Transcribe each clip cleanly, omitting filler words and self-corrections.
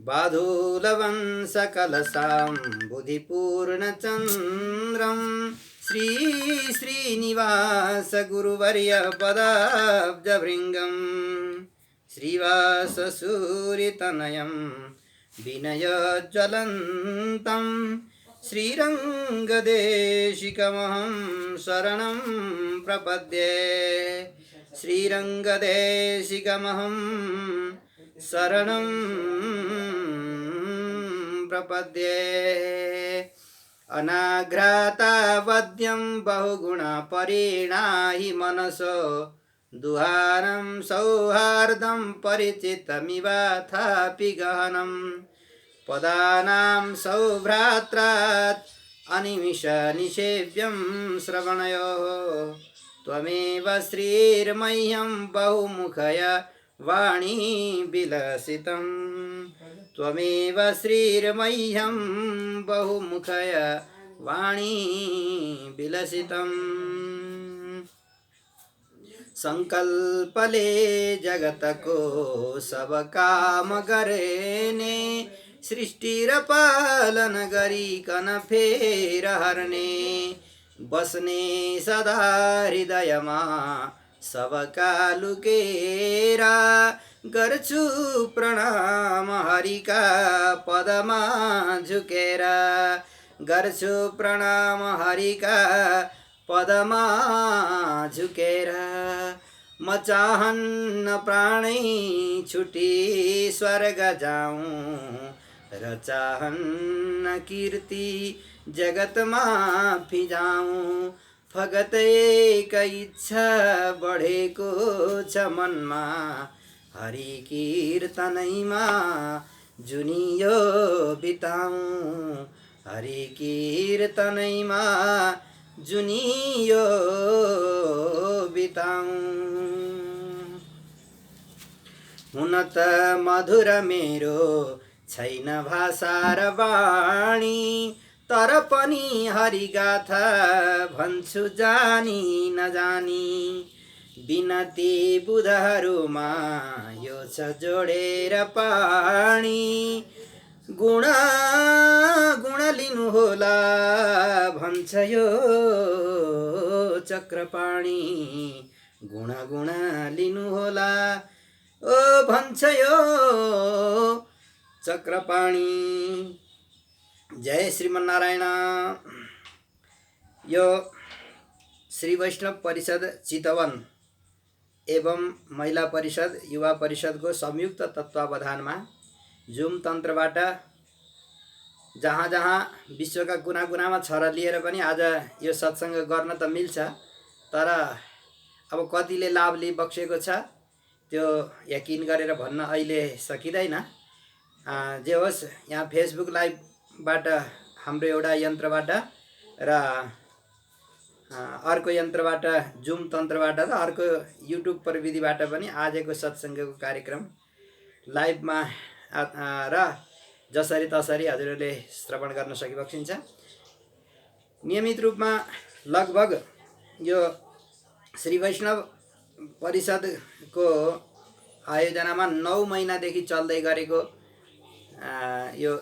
बाधूलवंशकलशाम्बुधिपूर्णचन्द्रं श्री श्रीनिवास गुरुवर्य पदाब्जभृङ्गं श्रीवाससूरितनयं विनयज्वलन्तं श्रीरङ्गदेशिकमहं शरणं प्रपद्ये श्रीरङ्गदेशिकमहं शरणं प्रपद्ये अनाघ्रातावद्यं बहुगुणपरिणाहि मनसो दुहारं सौहार्दं परिचितमिवाथापि गहनं पदानां सौभ्रात्रात् अनिमिषनिषेव्यं श्रवणयोः त्वमेव श्रीर्मह्यं बहुमुखय वाणी विलसितं त्वमेव श्रीर्मह्यं बहुमुखय वाणी विलसितं संकल्पले जगतको सब काम गरेने सृष्टि र पालन गरिकन फेर हर्ने बस्ने सदा हृदयमा सबका लुकेरा गर्छु प्रणाम हरिका पदमा झुकेर गर्छु प्रणाम हरिका पदमा झुकेर म चाहन्न प्राणै छुटी स्वर्ग जाऊँ र चाहन्न कीर्ति जगतमा फिजाऊँ फगत एक इच्छा बढेको छ मनमा हरि कीर्तनैमा जुनियो बिताऊँ हरि कीर्तनैमा जुनियो बिताऊँ हुन त मधुर मेरो छैन भाषा र वाणी तर पनि हरिगाथा भन्छु जानी नजानी बिनती बुधहरूमा यो छ जोडेर पाणी गुण गुण लिनु होला भन्छ यो चक्रपाणी गुण गुण लिनु होला ओ भन्छ यो चक्रपाणी। जय श्रीमन्नारायण। यो श्री वैष्णव परिषद चितवन एवं महिला परिषद युवा परिषदको संयुक्त तत्वावधानमा जुम तन्त्रबाट जहाँ जहाँ विश्वका कुना कुनामा छरलिएर पनि आज यो सत्सङ्ग गर्न त मिल्छ, तर अब कतिले लाभ लिइबक्सेको छ त्यो यकिन गरेर भन्न अहिले सकिँदैन। जे होस्, यहाँ फेसबुक लाइभबाट हाम्रो एउटा यन्त्रबाट र अर्को यन्त्रबाट जुम तन्त्रबाट र अर्को युट्युब प्रविधिबाट पनि आजको सत्सङ्गको कार्यक्रम लाइभमा र जसरी तसरी हजुरहरूले श्रवण गर्न सकिबक्सिन्छ। नियमित रूपमा लगभग यो श्री वैष्णव परिषदको आयोजनामा 9 महिनादेखि चल्दै गरेको यो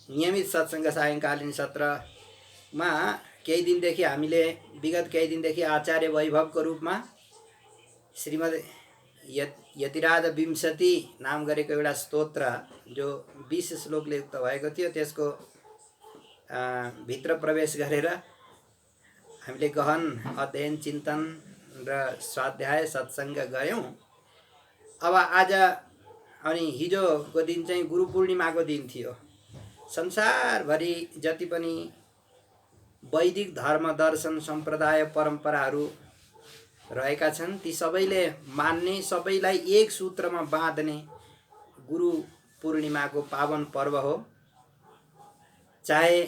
नियमित सत्सङ्ग सायङ्कालीन सत्रमा केही दिनदेखि हामीले विगत केही दिनदेखि आचार्य वैभवको रूपमा श्रीमद् यतिराज विंशति नाम गरेको एउटा स्तोत्र जो 20 श्लोकले युक्त भएको थियो, त्यसको भित्र प्रवेश गरेर हामीले गहन अध्ययन चिन्तन र स्वाध्याय सत्सङ्ग गऱ्यौँ। अब आज अनि हिजोको दिन चाहिँ गुरु पूर्णिमाको दिन थियो। संसारभरि जति पनि वैदिक धर्म दर्शन सम्प्रदाय परम्पराहरू रहेका छन् ती सबैले मान्ने, सबैलाई एक सूत्रमा बाँध्ने गुरु पूर्णिमाको पावन पर्व हो। चाहे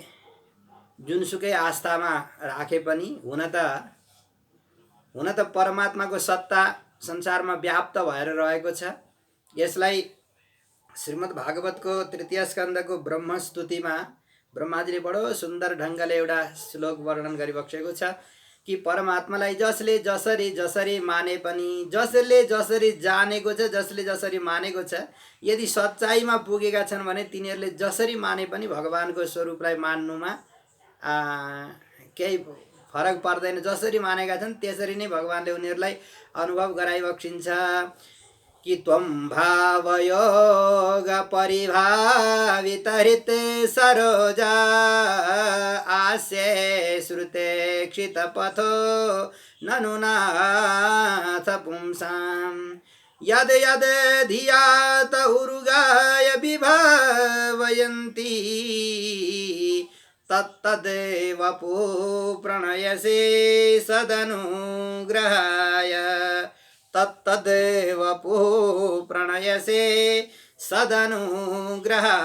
जुनसुकै आस्थामा राखे पनि हुन त परमात्माको सत्ता संसारमा व्याप्त भएर रहेको छ। यसलाई श्रीमद् भागवतको 3 स्कन्धको ब्रह्मस्तुतिमा ब्रह्माजीले बडो सुन्दर ढङ्गले एउटा श्लोक वर्णन गरिबक्सेको छ। कि परमात्मालाई जसले जसरी जसरी माने पनि, जसले जसरी जानेको छ, जसले जसरी मानेको छ, यदि सच्चाइमा पुगेका छन् भने तिनीहरूले जसरी माने पनि भगवानको स्वरूपलाई मान्नुमा केही फरक पर्दैन। जसरी मानेका छन् त्यसरी नै भगवानले उनीहरूलाई अनुभव गराइबक्सिन्छ कि त्वं भावयोग परिभावित हृत सरोजा आस्ये श्रुते क्षित पथो ननु नाथ पुंसां यद यद धियात उरुगाय विभावयन्ति तत्तदेव पो प्रणयसे सदनुग्रहाय तत्तदेव पो प्रणयसे सदनुग्रहाय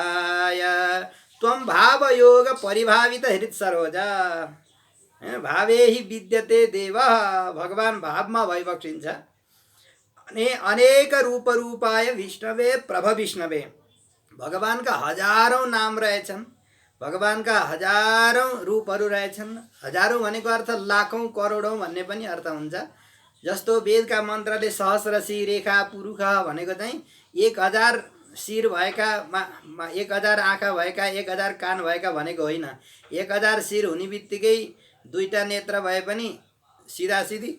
त्वं भावयोग परिभावित हृत सरोजा भावे हि विद्यते देव भगवान भावमा भइबक्सिन्छ अनि अनेक रूप रूपाय विष्णवे प्रभ विष्णवे भगवानका हजारौं नाम रहेछन् भगवानका हजारौं रूपहरू रहेछन् हजारौं भनेको अर्थ लाखौं करोडौं भन्ने पनि अर्थ हुन्छ जस्तो वेदका मन्त्रले सहस्र शिरेखा पुरुखा भनेको चाहिँ 1000 शिर भएका 1000 आँखा भएका 1000 कान भएका भनेको होइन 1000 शिर हुने बित्तिकै दुईटा नेत्र भए पनि सिधासिधी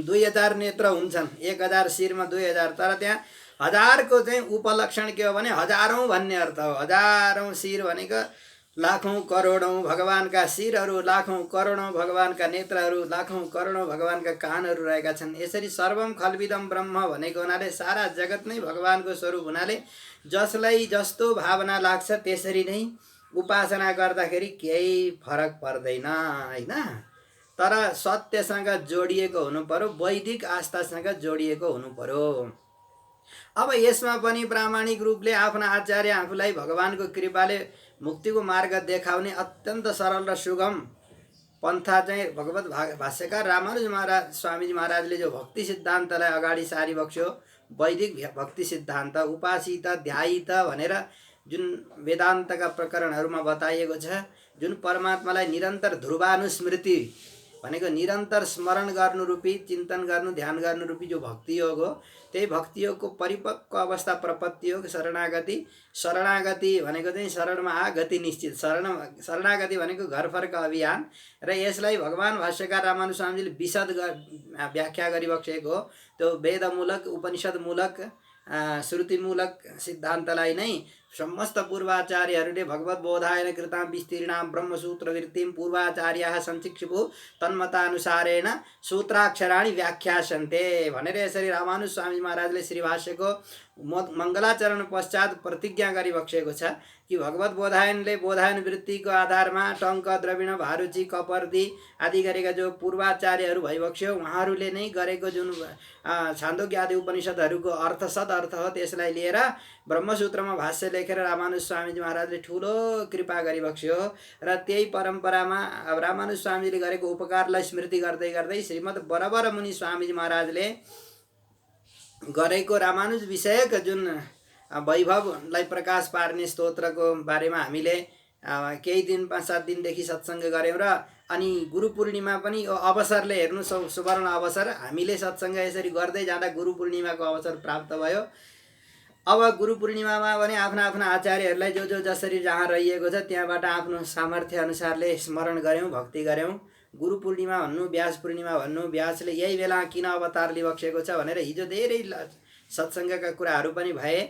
2000 नेत्र हुन्छन् 1000 शिरमा 2000 तर त्यहाँ हजारको चाहिँ उपलक्षण के हो भने हजारौं भन्ने अर्थ हो हजारौं शिर भनेको लाखौं करोडौं भगवानका शिरहरू लाखौं करोडौं भगवानका नेत्रहरू लाखौं करोडौं भगवानका कानहरू रहेका छन् यसरी सर्वम खल्विदम ब्रह्म भनेको हुनाले सारा जगत नै भगवानको स्वरूप हुनाले जसलाई जस्तो भावना लाग्छ त्यसरी नै उपासना गर्दाखेरि केही फरक पर्दैन हैन तर सत्यसँग जोडिएको हुनु पर्यो वैदिक आस्थासँग जोडिएको हुनु पर्यो अब यसमा पनि प्रामाणिक रूपले आफ्ना आचार्य आफूलाई भगवानको कृपाले मुक्तिको मार्ग देखाउने अत्यन्त सरल र सुगम पन्था चाहिँ भगवत भाष्यकार रामानुज महाराज स्वामीजी महाराजले जो भक्ति सिद्धान्तलाई अगाडि सारिबक्स्यो वैदिक भक्ति सिद्धान्त उपासित ध्यायित भनेर जुन वेदान्तका प्रकरणहरूमा बताइएको छ जुन परमात्मालाई निरन्तर ध्रुवानुस्मृति भनेको निरन्तर स्मरण गर्नु रूपी चिन्तन गर्नु ध्यान गर्नु रूपी जो भक्ति योग हो त्यही भक्ति योगको परिपक्व अवस्था प्रपत्ति योग शरणागति भनेको चाहिँ शरणमा आ गति निश्चित शरणागति भनेको घर फर्क अभियान र यसलाई भगवान भाष्यकार रामानुज स्वामीजीले विशद व्याख्या गरिबक्सेको हो त्यो वेदमूलक उपनिषदमूलक श्रुतिमूलक सिद्धान्तलाई नै समस्त पूर्वाचार्यहरूले भगवत बोधायन कृतां विस्तीर्णां ब्रह्मसूत्र वृत्तिं पूर्वाचार्याः संशिक्षिभु तन्मतानुसारेण सूत्राक्षराणि व्याख्यास्यन्ते भनेर यसरी रामानुज स्वामी महाराजले श्री भाष्यको मङ्गलाचरण पश्चात प्रतिज्ञा गरिबक्सेको छ कि भगवत बोधायनले बोधायन वृत्तिको आधारमा टङ्क द्रविण भारुची कपर्दी आदि गरेका जो पूर्वाचार्यहरू भइबक्स्यो उहाँहरूले नै गरेको जुन छान्दोग्य आदि उपनिषदहरूको अर्थ सद अर्थ हो त्यसलाई लिएर ब्रह्मसूत्रमा भाष्य लेखेर रामानुज स्वामीजी महाराजले ठुलो कृपा गरिबक्स्यो र त्यही परम्परामा अब रामानुज स्वामीले गरेको उपकारलाई स्मृति गर्दै गर्दै श्रीमद् बरबर मुनि स्वामीजी महाराजले गरेको रामानुज विषयक जुन वैभवलाई प्रकाश पार्ने स्तोत्रको बारेमा हामीले केही दिन 5-7 दिनदेखि सत्सङ्ग गऱ्यौँ र अनि गुरु पूर्णिमा पनि यो अवसरले हेर्नु सुवर्ण अवसर हामीले सत्सङ्ग यसरी गर्दै जाँदा गुरु पूर्णिमाको अवसर प्राप्त भयो अब गुरु पूर्णिमामा पनि आफ्ना आफ्ना आचार्यहरूलाई जो जसरी जहाँ रहिएको छ त्यहाँबाट आफ्नो सामर्थ्य अनुसारले स्मरण गऱ्यौँ भक्ति गऱ्यौँ गुरु पूर्णिमा भन्नु व्यास पूर्णिमा भन्नु व्यासले यही बेला किन अवतार लिबक्सेको छ भनेर हिजो धेरै सत्सङ्गका कुराहरू पनि भए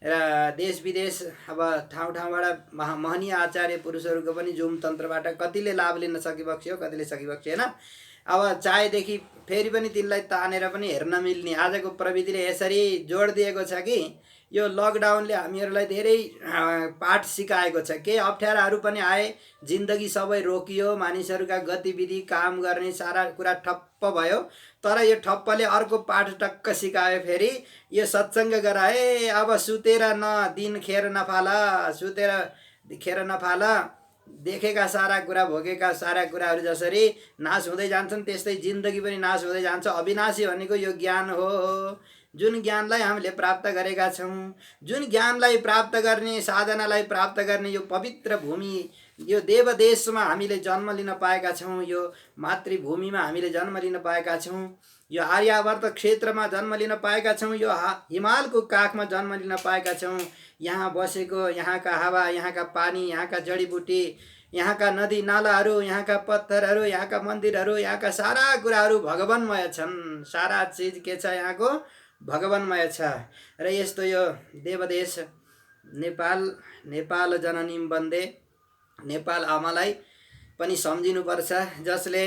र देश विदेश अब ठाउँ ठाउँबाट महनीय आचार्य पुरुषहरूको पनि जुम तन्त्रबाट कतिले लाभ लिन सकिबक्स्यो कतिले सकिबक्सेन अब चाहेदेखि फेरि पनि तिनलाई तानेर पनि हेर्न मिल्ने आजको प्रविधिले यसरी जोड दिएको छ कि यो लकडाउनले हामीहरूलाई धेरै पाठ सिकाएको छ केही अप्ठ्याराहरू पनि आए जिन्दगी सबै रोकियो मानिसहरूका गतिविधि काम गर्ने सारा कुरा ठप्प भयो तर यो ठप्पले अर्को पाठ टक्क सिकायो फेरि यो सत्सङ्ग गराए अब सुतेर न दिन खेर नफाला सुतेर खेर नफाला देखेका सारा कुरा भोगेका सारा कुराहरू जसरी नाश हुँदै जान्छन् त्यस्तै जिन्दगी पनि नाश हुँदै जान्छ अविनाशी भनेको यो ज्ञान हो जुन ज्ञानलाई हामीले प्राप्त गरेका छौँ जुन ज्ञानलाई प्राप्त गर्ने साधनालाई प्राप्त गर्ने यो पवित्र भूमि यो देवदेशमा हामीले जन्म लिन पाएका छौँ, यो मातृभूमिमा हामीले जन्म लिन पाएका छौँ, यो आर्यावर्त क्षेत्रमा जन्म लिन पाएका छौँ, यो हिमालको काखमा जन्म लिन पाएका छौँ। यहाँ बसेको, यहाँका हावा, यहाँका पानी, यहाँका जडीबुटी, यहाँका नदी नालाहरू, यहाँका पत्थरहरू, यहाँका मन्दिरहरू, यहाँका सारा कुराहरू भगवान्मय छन्। सारा चिज के छ यहाँको? भगवान्मय छ। र यस्तो यो देवदेश नेपाल जननी वन्दे, नेपाल आमालाई पनि सम्झिनुपर्छ, जसले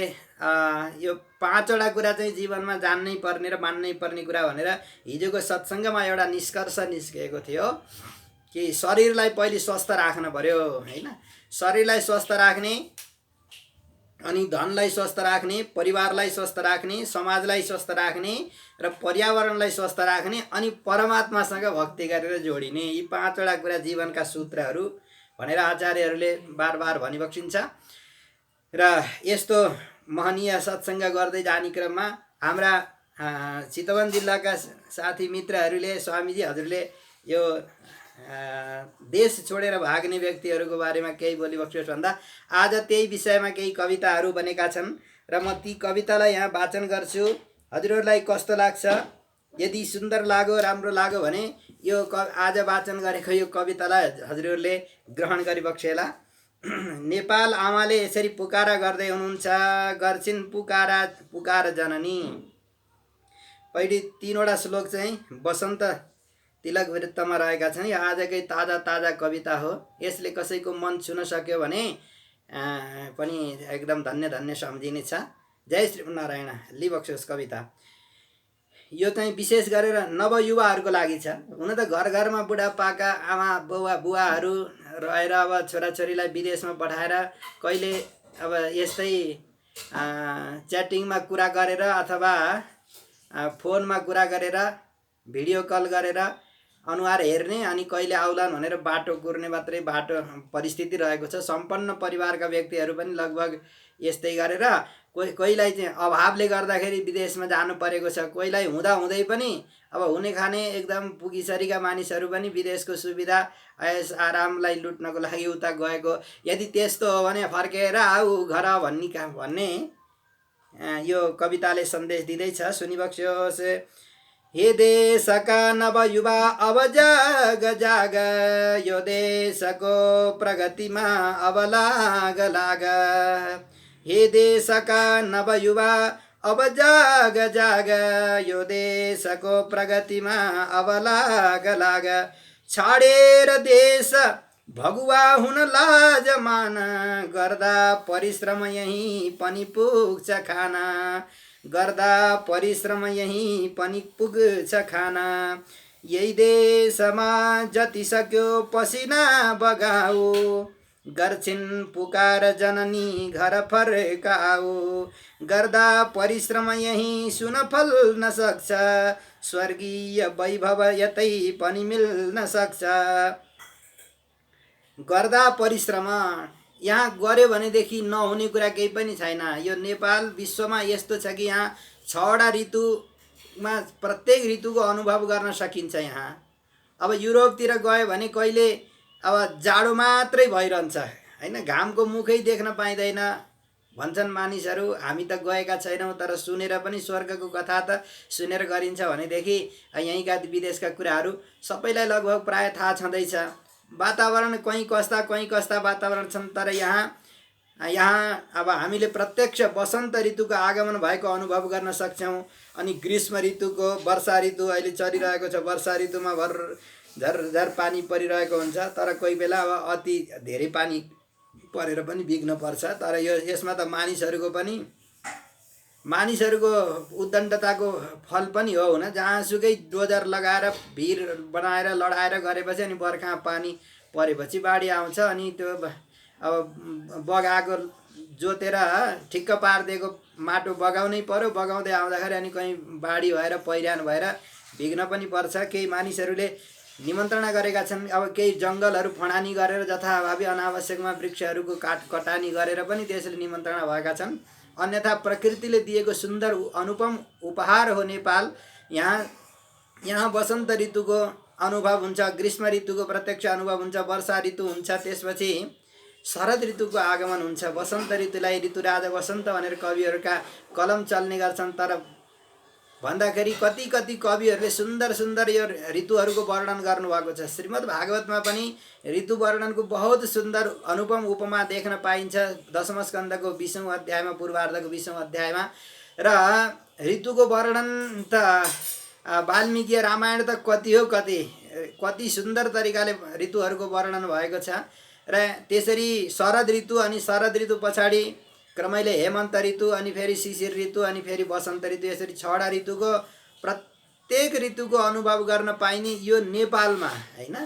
यो 5वटा कुरा चाहिँ जीवनमा जान्नै पर्ने र मान्नै पर्ने कुरा भनेर हिजोको सत्सङ्गमा एउटा निष्कर्ष निस्किएको थियो कि शरीरलाई पहिले स्वस्थ राख्न पर्यो हैन। शरीरलाई स्वस्थ राख्ने, अनि धनलाई स्वस्थ राख्ने, परिवारलाई स्वस्थ राख्ने, समाजलाई स्वस्थ राख्ने र पर्यावरणलाई स्वस्थ राख्ने, अनि परमात्मासँग भक्ति गरेर जोडिने, यी 5वटा कुरा जीवनका सूत्रहरू भनेर आचार्यहरूले बार बार भनिबक्सिन्छ। र यस्तो महनीय सत्सङ्ग गर्दै जाने क्रममा हाम्रा चितवन जिल्लाका साथी मित्रहरूले, स्वामीजी हजुरले यो देश छोडेर भाग्ने व्यक्तिहरूको बारेमा केही बोलिबक्सियोस् भन्दा आज त्यही विषयमा केही कविताहरू बनेका छन् र म ती कवितालाई यहाँ वाचन गर्छु। हजुरहरूलाई कस्तो लाग्छ? यदि सुन्दर लाग्यो, राम्रो लाग्यो भने यो आज वाचन गरेको यो कवितालाई हजुरहरूले ग्रहण गरिबक्सेला। नेपाल आमाले यसरी पुकारा गर्दै हुनुहुन्छ, गर्छिन् पुकारा पुकार जननी। पहिले 3वटा श्लोक चाहिँ वसन्त तिलक वृत्तमा रहेका छन्। यो आजकै ताजा ताजा कविता हो। यसले कसैको मन छुन सक्यो भने पनि एकदम धन्य धन्य सम्झिने छ। जय श्रीनारायण। लिबक्सोस् कविता। यो चाहिँ विशेष गरेर नवयुवाहरूको लागि छ। हुन त घर घरमा बुढापाका आमा बुवाहरू रहेर अब छोराछोरीलाई विदेशमा पठाएर कहिले अब यस्तै च्याटिङमा कुरा गरेर अथवा फोनमा कुरा गरेर, भिडियो कल गरेर अनुहार हेर्ने, अनि कहिले आउलान् भनेर बाटो कुर्ने मात्रै बाटो परिस्थिति रहेको छ। सम्पन्न परिवारका व्यक्तिहरू पनि लगभग यस्तै गरेर कोहीलाई चाहिँ अभावले गर्दाखेरि विदेशमा जानु परेको छ। कोहीलाई हुँदै पनि अब हुने खाने एकदम पुगिसरीका मानिसहरू पनि विदेशको सुविधा ऐस आरामलाई लुट्नको लागि उता गएको। यदि त्यस्तो हो भने फर्केर आऊ घर भन्ने यो कविताले सन्देश दिँदैछ। सुनिबक्स्योस्। हे देशका नवयुवा अब जाग जाग, यो देशको प्रगतिमा अब लाग। हे देशका नवयुवा अब जाग जाग, यो देशको प्रगतिमा अब लाग। छाडेर देश भगुवा हुन लाज मान, गर्दा परिश्रम यही पनि पुग्छ खाना। गर्दा परिश्रम यही पनि पुग्छ खाना। यही देशमा जति सक्यो पसिना बगाऊ, गर्छिन् पुकार जननी घर फर्काऊ। गर्दा परिश्रम यही सुन फल्न सक्छ, स्वर्गीय वैभव यतै पनि मिल्न सक्छ। गर्दा परिश्रम यहाँ गर्यो भनेदेखि नहुने कुरा केही पनि छैन। यो नेपाल विश्वमा यस्तो छ कि यहाँ 6वटा ऋतुमा प्रत्येक ऋतुको अनुभव गर्न सकिन्छ। यहाँ अब युरोपतिर गयो भने कहिले अब जाडो मात्रै भइरहन्छ हैन, घामको मुखै देख्न पाइँदैन भन्छन् मानिसहरू। हामी त गएका छैनौँ, तर सुनेर पनि स्वर्गको कथा त सुनेर गरिन्छ भनेदेखि यहीँका विदेशका कुराहरू सबैलाई लगभग प्राय थाहा छँदैछ। वातावरण कहीँ कस्ता वातावरण छन्, तर यहाँ अब हामीले प्रत्यक्ष वसन्त ऋतुको आगमन भएको अनुभव गर्न सक्छौँ। अनि ग्रीष्म ऋतुको, वर्षा ऋतु अहिले चलिरहेको छ, वर्षा ऋतुमा झरझर पानी परिरहेको हुन्छ, तर कोही बेला अब अति धेरै पानी परेर पनि बिग्न पर्छ। तर यसमा त मानिसहरूको उद्दण्डताको फल पनि हो। हुन जहाँसुकै डोजर लगाएर भिर बनाएर लडाएर गरेपछि अनि बर्खा पानी परेपछि बाढी आउँछ। अनि त्यो अब बगाएको जोतेर ठिक्क पारिदिएको माटो बगाउनै पर्यो। बगाउँदै आउँदाखेरि अनि कहीँ बाढी भएर पहिरान भएर बिग्न पनि पर्छ। केही मानिसहरूले निमन्त्रणा गरेका छन्। अब केही जङ्गलहरू फडानी गरेर जथाभावी अनावश्यकमा वृक्षहरूको कटानी गरेर पनि त्यसले निमन्त्रणा भएका छन्। अन्यथा प्रकृतिले दिएको सुन्दर अनुपम उपहार हो नेपाल। यहाँ वसन्त ऋतुको अनुभव हुन्छ, ग्रीष्म ऋतुको प्रत्यक्ष अनुभव हुन्छ, वर्षा ऋतु हुन्छ, त्यसपछि शरद ऋतुको आगमन हुन्छ। वसन्त ऋतुलाई ऋतुराजा वसन्त भनेर कविहरूका कलम चल्ने गर्छन्। तर भन्दाखेरि कति कति कविहरूले सुन्दर सुन्दर यो ऋतुहरूको वर्णन गर्नुभएको छ। श्रीमद् भागवतमा पनि ऋतु वर्णनको बहुत सुन्दर अनुपम उपमा देख्न पाइन्छ। दशम स्कन्धको 20औं अध्यायमा, पूर्वार्धको 20औं अध्यायमा। र ऋतुको वर्णन त वाल्मीकि रामायण त कति हो कति सुन्दर तरिकाले ऋतुहरूको वर्णन भएको छ। र त्यसरी शरद ऋतु, अनि शरद ऋतु पछाडि क्रमैले हेमन्त ऋतु, अनि फेरि शिशिर ऋतु, अनि फेरि वसन्त ऋतु, यसरी 6वटा ऋतुको प्रत्येक ऋतुको अनुभव गर्न पाइने यो नेपालमा हैन।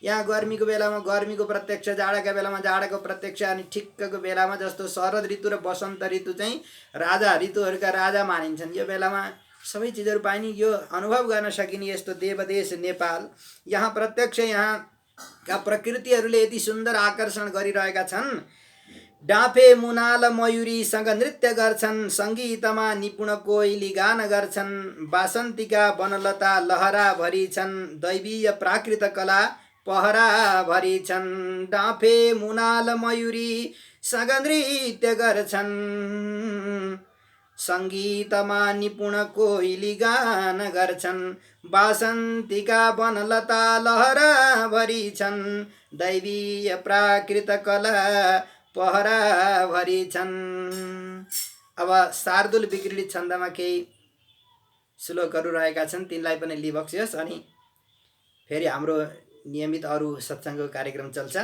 यहाँ गर्मीको बेलामा गर्मीको प्रत्यक्ष, जाडाका बेलामा जाडाको प्रत्यक्ष, अनि ठिक्कको बेलामा जस्तो शरद ऋतु र वसन्त ऋतु चाहिँ राजा, ऋतुहरूका राजा मानिन्छन्। यो बेलामा सबै चिजहरू पाइने, यो अनुभव गर्न सकिने यस्तो देवदेश नेपाल। यहाँ प्रत्यक्ष यहाँका प्रकृतिहरूले यति सुन्दर आकर्षण गरिरहेका छन्। डाँफे मुनाल मयूरीसँग नृत्य गर्छन्, सङ्गीतमा निपुण कोइली गान गर्छन्, बासन्तीका वनलता लहरा भरी छन्, दैवीय प्राकृत कला पहरा भरी छन्। डाँफे मुनाल मयूरीसँग नृत्य गर्छन्, सङ्गीतमा निपुण कोइली गान गर्छन्, बासन्तीका वनलता लहरा भरी छन्, दैवीय प्राकृत कला पहरा भरी छन्। अब शार्दूल विक्रीडित छन्दमा केही श्लोकहरू रहेका छन्, तिनलाई पनि लिबक्सियोस्। अनि फेरि हाम्रो नियमित अरू सत्सङ्गको कार्यक्रम चल्छ।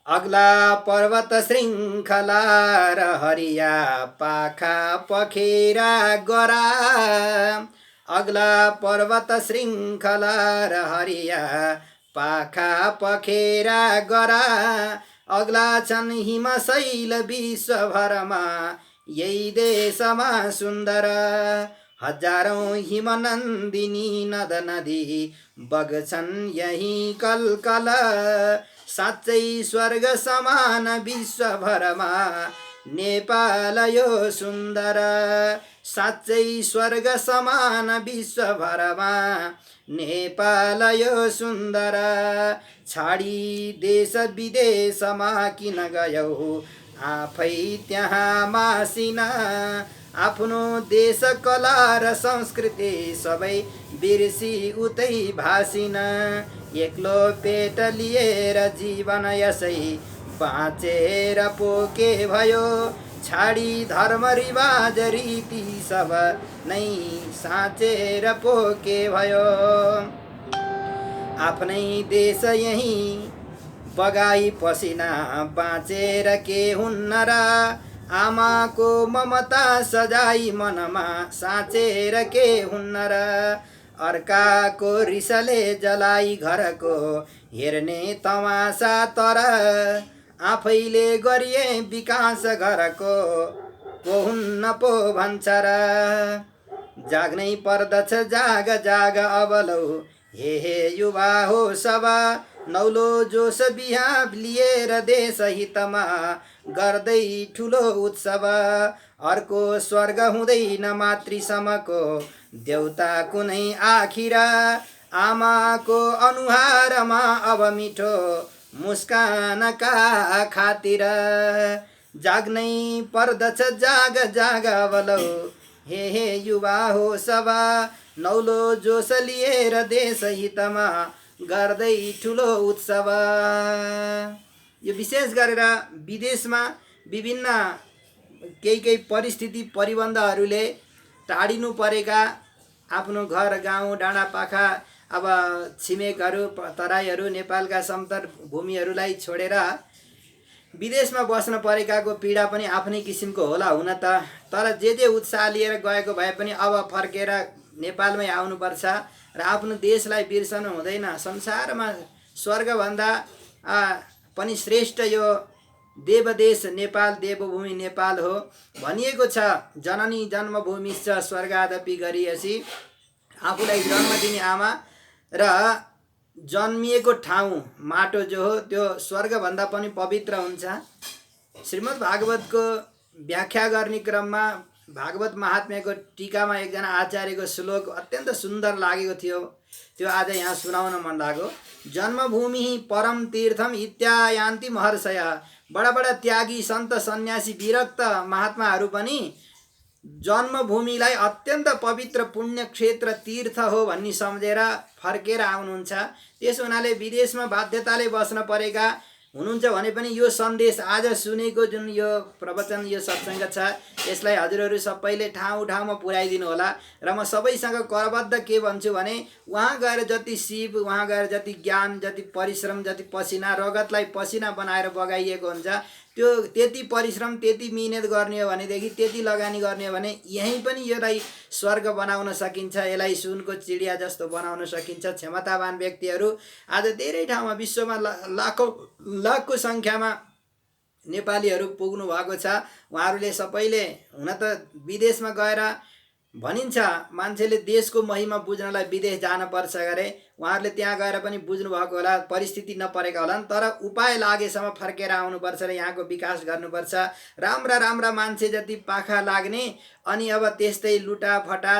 अग्ला पर्वत श्रृङ्खला र हरिया पाखा पखेरा गरा, अग्ला पर्वत श्रृङ्खला र हरिया पाखा पखेरा गरा, अग्ला छन् हिमशैल विश्वभरमा यही देशमा सुन्दर, हजारौं हिमनन्दिनी नद नदी बग्छन् यही कलकल, साँच्चै स्वर्ग समान विश्वभरमा नेपाल यो सुन्दर, साँच्चै स्वर्ग समान विश्वभरमा नेपाल यो सुन्दर, छाडी देश विदेशमा किन गयौ आफै त्यहाँ मासिन, आफ्नो देश कला र संस्कृति सबै बिर्सी उतै भासिन, एक्लो पेट लिएर जीवन यसै बाँचेर पो के भयो, छाडी धर्म रिवाज रीति सब नै साँचेर पो के भयो, आफ्नै देश यही बगाई पसिना बाँचेर के हुन्न र, आमाको ममता सजाई मनमा साँचेर के हुन्न र, अर्काको रिसले जलाई घरको हेर्ने तमासा तर, आफैले गरिए विकास घरको को हुन्न पो भन्छ र, जाग्नै पर्दछ जाग जाग अब लौ हे युवा हो सब, नौलो जोस बिहा लिएर देश हितमा गर्दै ठुलो उत्सव, अर्को स्वर्ग हुँदैन मातृसमको देउता कुनै आखिर, आमाको अनुहारमा अब मिठो मुस्कानका खातिर, जाग्नै पर्दछ जाग जाग अब लौ हे युवा हो सब, नौलो जोस लिएर देश हितमा गर्दै ठुलो उत्सव। यो विशेष गरेर विदेशमा विभिन्न केही परिस्थिति परिबन्धहरूले टाढिनु परेका आफ्नो घर गाउँ डाँडा पाखा अब छिमेकहरू तराईहरू नेपालका समतल भूमिहरूलाई छोडेर विदेशमा बस्न परेकाको पीडा पनि आफ्नै किसिमको होला हुन त, तर जे उत्साह लिएर गएको भए पनि अब फर्केर नेपालमै आउनुपर्छ र आफ्नो देशलाई बिर्सनु हुँदैन। संसारमा स्वर्गभन्दा पनि श्रेष्ठ यो देवदेश नेपाल, देवभूमि नेपाल हो भनिएको छ। जननी जन्मभूमिश्च स्वर्गादपि गरियसी, आफूलाई जन्म दिने आमा र जन्मिएको ठाउँ माटो जो हो त्यो स्वर्गभन्दा पनि पवित्र हुन्छ। श्रीमद् भागवतको व्याख्या गर्ने क्रममा भागवत महात्म्यको टीकामा एकजना आचार्यको श्लोक अत्यन्त सुन्दर लागेको थियो। त्यो आज यहाँ सुनाउन मन लाग्यो। जन्मभूमि परम तीर्थम इत्यायान्ति महर्षय। बडा बडा त्यागी सन्त सन्यासी विरक्त महात्माहरू पनि जन्मभूमिलाई अत्यन्त पवित्र पुण्य क्षेत्र तीर्थ हो भन्ने सम्झेर फर्केर आउनुहुन्छ। त्यसो हुनाले विदेशमा बाध्यताले बस्न परेका हुनुहुन्छ भने पनि यो सन्देश आज सुनेको जुन यो प्रवचन यो सत्सङ्ग छ यसलाई हजुरहरू सबैले ठाउँ ठाउँमा पुर्याइदिनु होला। र म सबैसँग करबद्ध के भन्छु भने वहाँ गएर जति सिप, वहाँ गएर जति ज्ञान, जति परिश्रम, जति पसिना, रगतलाई पसिना बनाएर बगाइएको हुन्छ त्यो त्यति परिश्रम त्यति मिहिनेत गर्ने हो भनेदेखि त्यति लगानी गर्ने हो भने यहीँ पनि यसलाई स्वर्ग बनाउन सकिन्छ, यसलाई सुनको चिडिया जस्तो बनाउन सकिन्छ। क्षमतावान व्यक्तिहरू आज धेरै ठाउँमा विश्वमा लाखौं सङ्ख्यामा नेपालीहरू पुग्नु भएको छ। उहाँहरूले सबैले हुन त विदेशमा गएर भनिन्छ मान्छेले देशको महिमा बुझ्नलाई विदेश जानुपर्छ गरे, उहाँहरूले त्यहाँ गएर पनि बुझ्नु भएको होला, परिस्थिति नपरेका होलान्, तर उपाय लागेसम्म फर्केर आउनुपर्छ र यहाँको विकास गर्नुपर्छ। राम्रा राम्रा मान्छे जति पाखा लाग्ने अनि अब त्यस्तै लुटाफटा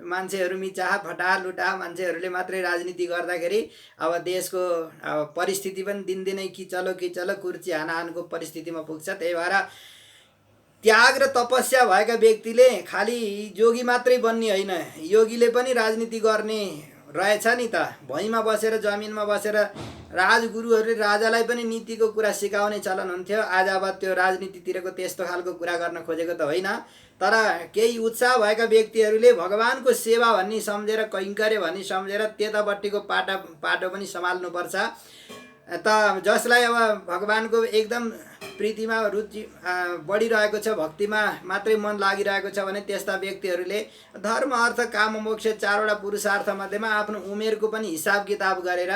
मान्छेहरू, मिचाहा फटा लुटा मान्छेहरूले मात्रै राजनीति गर्दाखेरि अब देशको परिस्थिति पनि दिनदिनै किचलो कुर्ची हानाहानको परिस्थितिमा पुग्छ। त्यही भएर त्याग र तपस्या भएका व्यक्तिले खालि योगी मात्रै बन्ने होइन, योगीले पनि राजनीति गर्ने रहेछ नि त। भुइँमा बसेर जमिनमा बसेर राजगुरुहरूले राजालाई पनि नीतिको कुरा सिकाउने चलन हुन्थ्यो। आज अब त्यो राजनीतितिरको त्यस्तो खालको कुरा गर्न खोजेको त होइन, तर केही उत्साह भएका व्यक्तिहरूले भगवानको सेवा भन्ने सम्झेर, कैङ्कर्य भन्ने सम्झेर त्यतापट्टिको पाटो पनि सम्हाल्नुपर्छ। त जसलाई अब भगवानको एकदम प्रीतिमा रुचि बढिरहेको छ, भक्तिमा मात्रै मन लागिरहेको छ भने त्यस्ता व्यक्तिहरूले धर्म अर्थ काम मोक्ष चारवटा पुरुषार्थ मध्येमा आफ्नो उमेरको पनि हिसाब किताब गरेर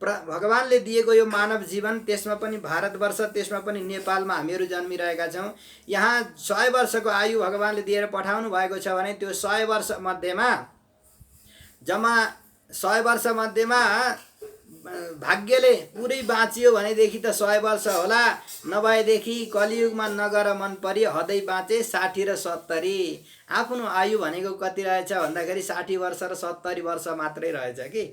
भगवानले दिएको यो मानव जीवन, त्यसमा पनि भारतवर्ष, त्यसमा पनि नेपालमा हामीहरू जन्मिरहेका छौँ। यहाँ 100 वर्षको आयु भगवानले दिएर पठाउनु भएको छ भने त्यो 100 वर्ष मध्येमा जम्मा 100 वर्ष मध्येमा भाग्यले पुरै बाँचियो भनेदेखि त 100 वर्ष होला, नभएदेखि कलियुगमा नगर मन परि हदै बाँचे 60 र 70। आफ्नो आयु भनेको कति रहेछ भन्दाखेरि 60 वर्ष र 70 वर्ष मात्रै रहेछ कि।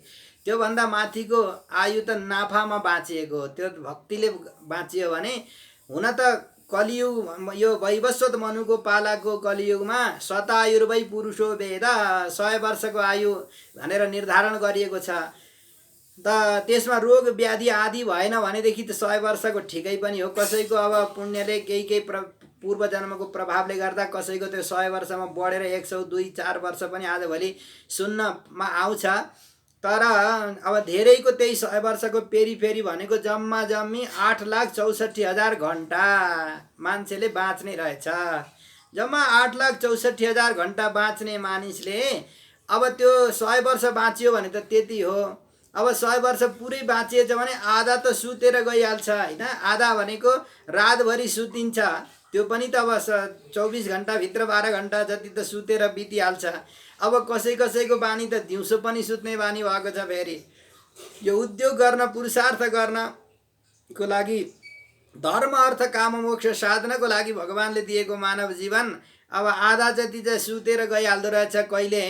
त्योभन्दा माथिको आयु त नाफामा बाँचिएको, त्यो भक्तिले बाँचियो भने। हुन त कलियुग यो वैवस्वत मनुको पालाको कलियुगमा शतायुर्वै पुरुषो वेद, 100 वर्षको आयु भनेर निर्धारण गरिएको छ। त त्यसमा रोग व्याधि आदि भएन भनेदेखि त 100 वर्षको ठिकै पनि हो। कसैको अब पुण्यले केही पूर्व जन्मको प्रभावले गर्दा कसैको त्यो 100 वर्षमा बढेर 102-4 वर्ष पनि आजभोलि सुन्नमा आउँछ। तर अब धेरैको त्यही 100 वर्षको फेरि भनेको जम्मी 8,64,000 घन्टा मान्छेले बाँच्ने रहेछ। जम्मा 8,64,000 घन्टा बाँच्ने मानिसले अब त्यो 100 वर्ष बाँचियो भने त त्यति हो। अब 100 वर्ष पुरै बाँचिएछ भने आधा त सुतेर गइहाल्छ होइन। आधा भनेको रातभरि सुतिन्छ, त्यो पनि त अब 24 घन्टाभित्र 12 घन्टा जति त सुतेर बितिहाल्छ। अब कसैको बानी त दिउँसो पनि सुत्ने बानी भएको छ। फेरि यो उद्योग गर्न, पुरुषार्थ गर्नको लागि, धर्म अर्थ काम मोक्ष साधनको लागि भगवानले दिएको मानव जीवन अब आधा जति चाहिँ सुतेर गइहाल्दो रहेछ। कहिले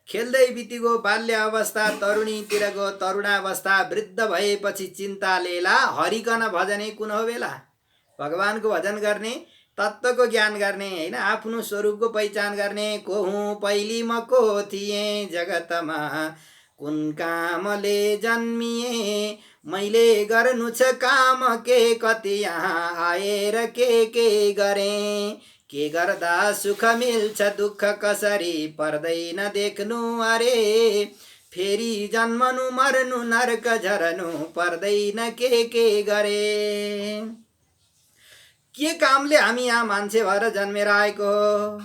खेल्दै बितेको बाल्य अवस्था, तरुणीतिरको तरुणावस्था, वृद्ध भएपछि चिन्ता लेला, हरिकन भजने कुन हो बेला। भगवानको भजन गर्ने, तत्त्वको ज्ञान गर्ने होइन, आफ्नो स्वरूपको पहिचान गर्ने। को हुँ पहिली म को थिएँ जगतमा, कुन कामले जन्मिए, मैले गर्नु छ काम के, कति यहाँ आएर के गरेँ, के गर्दा सुख मिल्छ दुःख कसरी पर्दैन देख्नु अरे, फेरि जन्मनु मर्नु नर्क झरनु पर्दैन के गरे। के कामले हामी यहाँ मान्छे भएर जन्मेर आएको हो?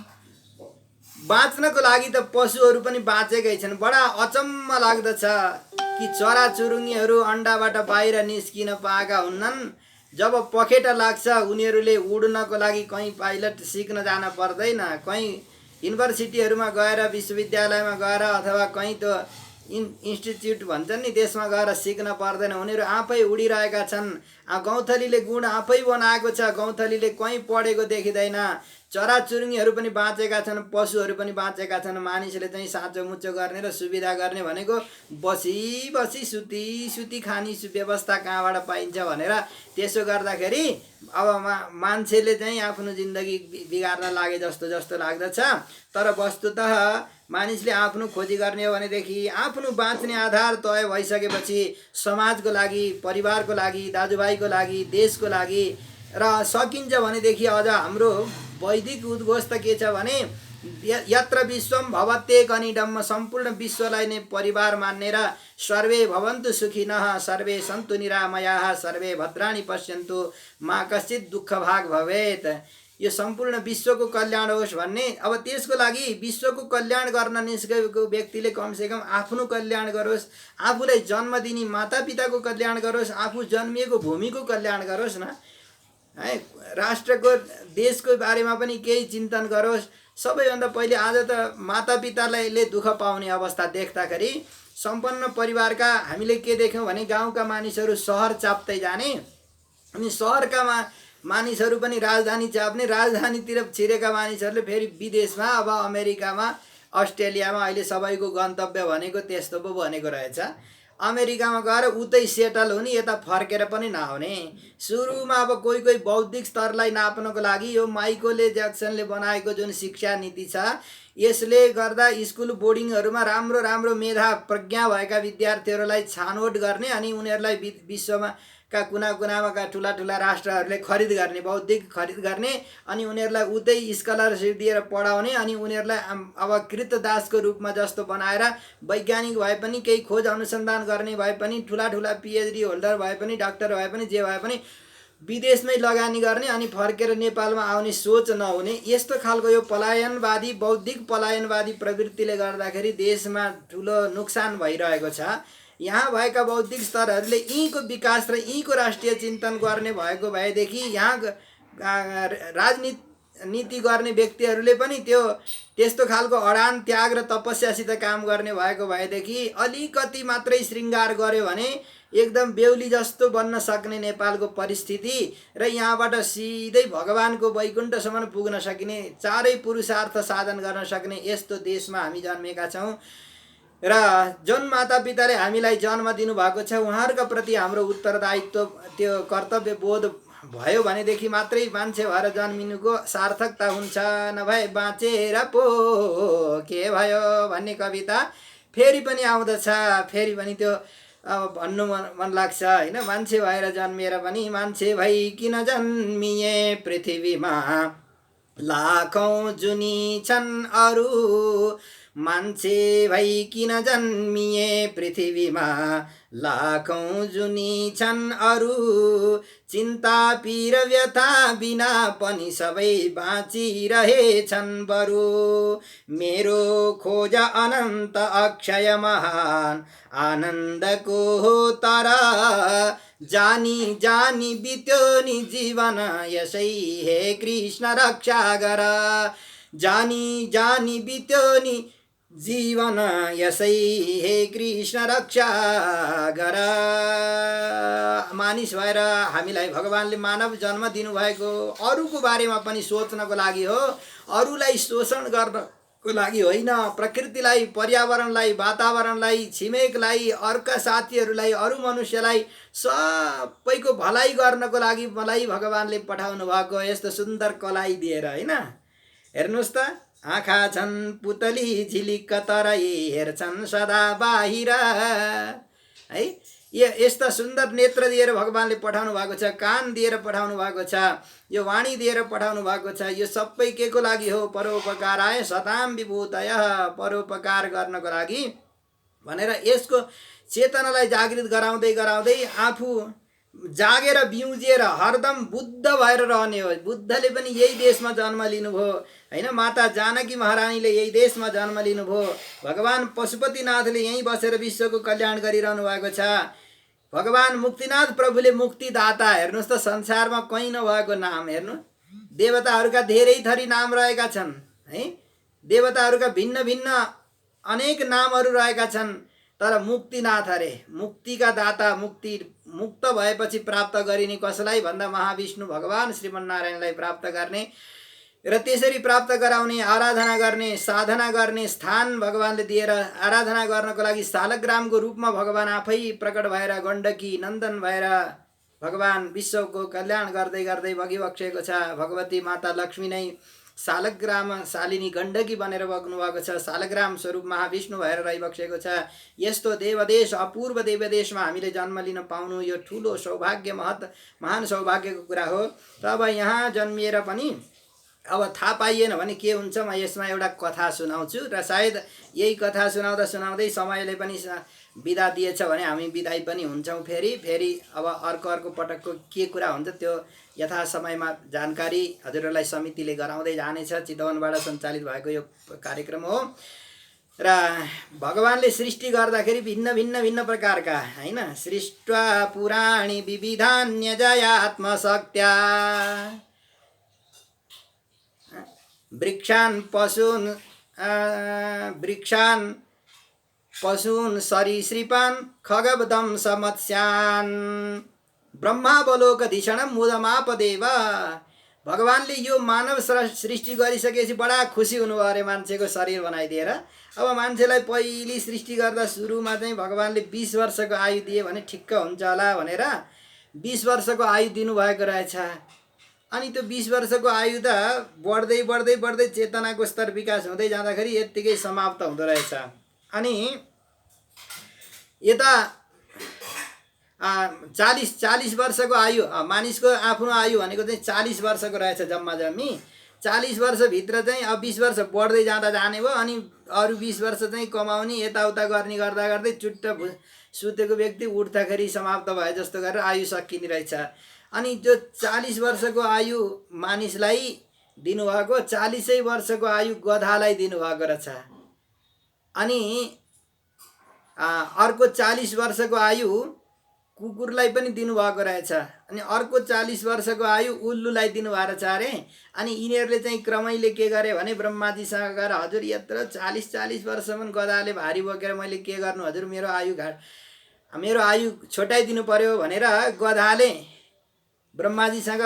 बाँच्नको लागि त पशुहरू पनि बाँचेकै छन्। बडा अचम्म लाग्दछ कि चराचुरुङ्गीहरू अन्डाबाट बाहिर निस्किन पाएका हुन्नन्। जब पखेटा लाग्छ उनीहरूले उड्नको लागि कहीँ पाइलट सिक्न जान पर्दैन, कहीँ युनिभर्सिटीहरूमा गएर, विश्वविद्यालयमा गएर अथवा कहीँ त इन्स्टिच्युट भन्छन् नि त्यसमा गएर सिक्न पर्दैन, उनीहरू आफै उडिरहेका छन्। गौँथलीले गुण आफै बनाएको छ, गौँथलीले कहीँ पढेको देखिँदैन। चराचुरुङ्गीहरू पनि बाँचेका छन्, पशुहरू पनि बाँचेका छन्। मानिसले चाहिँ साँचो मुचो गर्ने र सुविधा गर्ने भनेको बसी बसी सुती सुती खाने व्यवस्था कहाँबाट पाइन्छ भनेर त्यसो गर्दाखेरि अब मान्छेले चाहिँ आफ्नो जिन्दगी बिगार्न लागे जस्तो लाग्दछ। तर वस्तुतः मानिसले आफ्नो खोजी गर्ने हो भनेदेखि आफ्नो बाँच्ने आधार तय भइसकेपछि समाजको लागि, परिवारको लागि, दाजुभाइको लागि, देशको लागि र सकिन्छ भनेदेखि अझ हाम्रो वैदिक उद्घोष त के छ भने यत्र विश्वम भवत्येक अनिडम्म, सम्पूर्ण विश्वलाई नै परिवार मान्ने र सर्वे भवन्तु सुखिनः सर्वे सन्तु निरामयाः सर्वे भद्राणि पश्यन्तु मा कश्चित् दुःख भाग भवेत्। यो सम्पूर्ण विश्वको कल्याण होस् भन्ने। अब त्यसको लागि विश्वको कल्याण गर्न निस्केको व्यक्तिले कमसेकम आफ्नो कल्याण गरोस्, आफूलाई जन्म दिने मातापिताको कल्याण गरोस्, आफू जन्मिएको भूमिको कल्याण गरोस् न है, राष्ट्रको देशको बारेमा पनि केही चिन्तन गरोस्। सबैभन्दा पहिले आज त मातापिताले दुःख पाउने अवस्था देख्दाखेरि सम्पन्न परिवारका हामीले के देख्यौँ भने गाउँका मानिसहरू सहर चाप्दै जाने, अनि सहरका मानिसहरू पनि राजधानी चाप्ने, राजधानीतिर छिरेका मानिसहरूले फेरि विदेशमा, अब अमेरिकामा, अस्ट्रेलियामा अहिले सबैको गन्तव्य भनेको त्यस्तो पो भनेको रहेछ। अमेरिकामा गएर उतै सेटल हुने, यता फर्केर पनि नआउने। सुरुमा अब कोही बौद्धिक स्तरलाई नाप्नको लागि यो माइकल ज्याक्सनले बनाएको जुन शिक्षा नीति छ, यसले गर्दा स्कुल बोर्डिङहरूमा राम्रो राम्रो मेधा प्रज्ञा भएका विद्यार्थीहरूलाई छानौट गर्ने अनि उनीहरूलाई विश्वमा का कुना कुनामा ठुला ठुला राष्ट्रहरूले खरिद गर्ने, बौद्धिक खरिद गर्ने, अनि उनीहरूलाई उतै स्कलरसिप दिएर पढाउने, अनि उनीहरूलाई अब कृतदासको रूपमा जस्तो बनाएर वैज्ञानिक भए पनि, केही खोज अनुसन्धान गर्ने भए पनि, ठुला ठुला पिएचडी होल्डर भए पनि, डाक्टर भए पनि, जे भए पनि विदेशमै लगानी गर्ने अनि फर्केर नेपालमा आउने सोच नहुने। यस्तो खालको यो पलायनवादी, बौद्धिक पलायनवादी प्रवृत्तिले गर्दाखेरि देशमा ठुलो नोक्सान भइरहेको छ। यहाँ भएका बौद्धिक स्तरहरूले यहीँको विकास र यहीँको राष्ट्रिय चिन्तन गर्ने भएको भएदेखि यहाँ राजनीति गर्ने व्यक्तिहरूले पनि त्यस्तो खालको अडान त्याग र तपस्यासित काम गर्ने भएको भएदेखि अलिकति मात्रै श्रृङ्गार गर्यो भने एकदम बेहुली जस्तो बन्न सक्ने नेपालको परिस्थिति र यहाँबाट सिधै भगवानको वैकुण्ठसम्म पुग्न सकिने, चारै पुरुषार्थ साधन गर्न सक्ने यस्तो देशमा हामी जन्मेका छौँ। र जुन मातापिताले हामीलाई जन्म दिनुभएको छ उहाँहरूका प्रति हाम्रो उत्तरदायित्व, त्यो कर्तव्य बोध भयो भनेदेखि मात्रै मान्छे भएर जन्मिनुको सार्थकता हुन्छ। नभए बाँचेर पो के भयो भन्ने कविता फेरि पनि आउँदछ। फेरि पनि त्यो भन्नु मन लाग्छ होइन। मान्छे भएर जन्मिएर पनि मान्छे भई किन जन्मिए पृथ्वीमा, लाखौँ जुनी छन् अरू, मान्छे भई किन जन्मिए पृथ्वीमा, लाखौँ जुनी छन् अरू, चिन्ता पीर व्यथा बिना पनि सबै बाँचिरहेछन् बरु, मेरो खोज अनन्त अक्षय महान आनन्दको हो तर, जानी जानी बित्यो नि जीवन यसै हे कृष्ण रक्षा गर, जानी जानी बित्यो नि जीवन यसै हे कृष्ण रक्षा गर। मानिस भएर हामीलाई भगवानले मानव जन्म दिनुभएको अरूको बारेमा पनि सोच्नको लागि हो, अरूलाई शोषण गर्नको लागि होइन। प्रकृतिलाई, पर्यावरणलाई, वातावरणलाई, छिमेकलाई, अर्का साथीहरूलाई, अरू मनुष्यलाई सबैको भलाइ गर्नको लागि मलाई भगवानले पठाउनु भएको यस्तो सुन्दर कलाई दिएर होइन। हेर्नुहोस् त, आँखा छन् पुतली झिलिक्क तर हेर्छन् सदा बाहिर है। यस्ता सुन्दर नेत्र दिएर भगवानले पठाउनु भएको छ, कान दिएर पठाउनु भएको छ, यो वाणी दिएर पठाउनु भएको छ। यो सबै के को लागि हो? परोपकाराय सताम विभूतय, परोपकार गर्नको लागि भनेर यसको चेतनालाई जागृत गराउँदै गराउँदै आफू जागेर बिउजिएर हरदम बुद्ध भएर रहने हो। बुद्धले पनि यही देशमा जन्म लिनुभयो होइन। माता जानकी महारानीले यही देशमा जन्म लिनुभयो। भगवान पशुपतिनाथले यहीँ बसेर विश्वको कल्याण गरिरहनु भएको छ। भगवान मुक्तिनाथ प्रभुले मुक्तिदाता, हेर्नुहोस् त संसारमा कहीँ नभएको नाम हेर्नु। देवताहरूका धेरै थरी नाम रहेका छन् है। देवताहरूका भिन्न भिन्न अनेक नामहरू रहेका छन्। तर मुक्तिनाथ अरे, मुक्तिका दाता, मुक्त भएपछि प्राप्त गरिने कसलाई भन्दा महाविष्णु भगवान श्रीमन्नारायणलाई प्राप्त गर्ने र त्यसरी प्राप्त गराउने, आराधना गर्ने, साधना गर्ने स्थान भगवानले दिएर आराधना गर्नको लागि शालग्रामको रूपमा भगवान आफै प्रकट भएर गण्डकी नन्दन भएर भगवान विश्वको कल्याण गर्दै गर्दै बगिबक्सेको छ। भगवती माता लक्ष्मी नै शालग्राम शालिनी गण्डकी बनेर बग्नु भएको छ। शालग्राम स्वरूप महाविष्णु भएर रहिबक्सेको छ। यस्तो देवदेश, अपूर्व देवदेशमा हामीले जन्म लिन पाउनु यो ठुलो सौभाग्य, महान सौभाग्यको कुरा हो। त अब यहाँ जन्मिएर पनि अब थाहा पाइएन भने के हुन्छ, म यसमा एउटा कथा सुनाउँछु र सायद यही कथा सुनाउँदा सुनाउँदै समयले पनि बिदा दिएछ भने हामी बिदाई पनि हुन्छौँ। फेरि अब अर्को पटकको के कुरा हुन्छ त्यो यथा समयमा जानकारी हजुरहरूलाई समितिले गराउँदै जानेछ। चितवनबाट सञ्चालित भएको यो कार्यक्रम हो र भगवानले सृष्टि गर्दाखेरि भिन्न भिन्न भिन्न प्रकारका हैन, सृष्ट्वा पुराणी विविधान्यजयात्मशक्त्या वृक्षान् पशून् सरीसृपान् खगवदंश मत्स्यान् ब्रह्मावलोकधिषणं मुदमापदेव। भगवानले यो मानव सृष्टि गरिसकेपछि बडा खुसी हुनुभयो अरे मान्छेको शरीर बनाइदिएर। अब मान्छेलाई पहिली सृष्टि गर्दा सुरुमा चाहिँ भगवानले 20 वर्षको आयु दिए भने ठिक्क हुन्छ होला भनेर 20 वर्षको आयु दिनुभएको रहेछ। अनि त्यो 20 वर्षको आयु त बढ्दै बढ्दै बढ्दै चेतनाको स्तर विकास हुँदै जाँदाखेरि यत्तिकै समाप्त हुँदो रहेछ। अनि यता 40 वर्षको आयु, मानिसको आफ्नो आयु भनेको चाहिँ 40 वर्षको रहेछ जम्मा जम्मी। 40 वर्षभित्र चाहिँ अब 20 वर्ष बढ्दै जाँदा जाने भयो। अनि अरू 20 वर्ष चाहिँ कमाउने यताउता गर्ने गर्दा गर्दै चुट्ट सुतेको व्यक्ति उठ्दाखेरि समाप्त भए जस्तो गरेर आयु सकिने रहेछ। अनि त्यो 40 वर्षको आयु मानिसलाई दिनुभएको, 40 वर्षको आयु गधालाई दिनुभएको रहेछ। अनि अर्को 40 वर्षको आयु कुकुरलाई पनि दिनुभएको रहेछ। अनि अर्को 40 वर्षको आयु उल्लुलाई दिनुभएको रहेछ अरे। अनि यिनीहरूले चाहिँ क्रमैले के गरे भने ब्रह्माजीसँग गएर हजुर यत्रो 40 वर्षसम्म गधाले भारी बोकेर मैले के गर्नु हजुर, मेरो आयु छोटाइदिनु पर्यो भनेर गधाले ब्रह्माजीसँग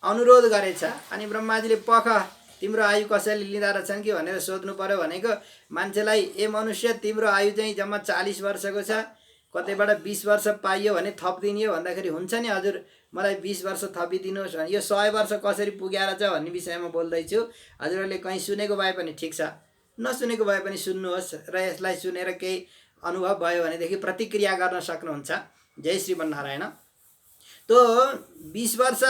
अनुरोध गरेछ। अनि ब्रह्माजीले पख तिम्रो आयु कसैले लिँदा रहेछन् कि भनेर सोध्नु पर्यो भनेको मान्छेलाई, ए मनुष्य तिम्रो आयु चाहिँ जम्मा 40 वर्षको छ, कतैबाट 20 वर्ष पाइयो भने थपिदिने हो भन्दाखेरि हुन्छ नि हजुर मलाई 20 वर्ष थपिदिनुहोस् भने यो 100 वर्ष कसरी पुगेर छ भन्ने विषयमा बोल्दैछु। हजुरहरूले कहीँ सुनेको भए पनि ठिक छ, नसुनेको भए पनि सुन्नुहोस् र यसलाई सुनेर केही अनुभव भयो भनेदेखि प्रतिक्रिया गर्न सक्नुहुन्छ। जय श्रीमन्नारायण। तो 20 वर्ष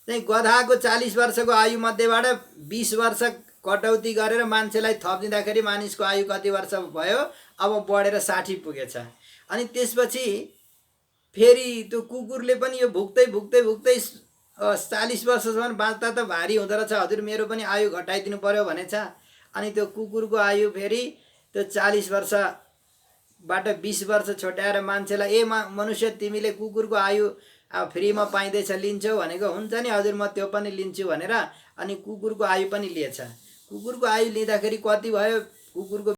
चाहिँ गधाको 40 वर्षको आयु मध्येबाट 20 वर्ष कटौती गरेर मान्छेलाई थपिदिँदाखेरि मानिसको आयु कति वर्ष भयो, अब बढेर 60 पुगेछ। अनि त्यसपछि फेरि त्यो कुकुरले पनि यो भुक्दै 40 वर्षसम्म बाँच्दा त भारी हुँदो रहेछ हजुर, मेरो पनि आयु घटाइदिनु पर्यो भनेछ। अनि त्यो कुकुरको आयु फेरि त्यो 40 वर्षबाट 20 वर्ष छोट्याएर मान्छेलाई, ए मनुष्य तिमीले कुकुरको आयु फ्रीमा पाइँदैछ लिन्छौ भनेको, हुन्छ नि हजुर म त्यो पनि लिन्छु भनेर अनि कुकुरको आयु पनि लिएछ। कुकुरको आयु लिँदाखेरि कति भयो, कुकुरको